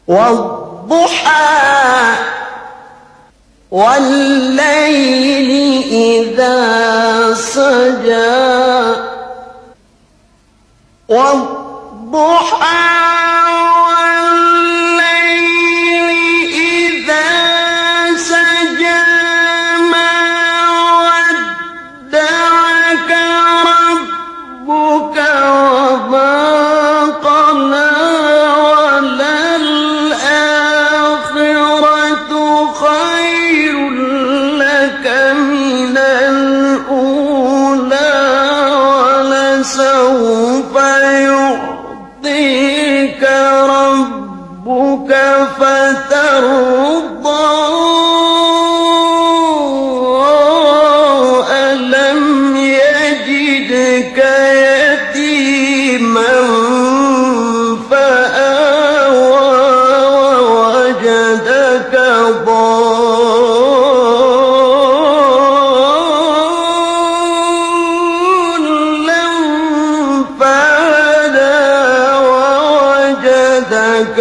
والضحى والليل إذا سجى والضحى والليل إذا سجى ما ودعك ربك وما قلى وللآخرة خير لك من الأولى ولسوف يعطيك ربك فترضى ألم يجدك يتيما فآوى ووجدك ضالا فهدى ووجدك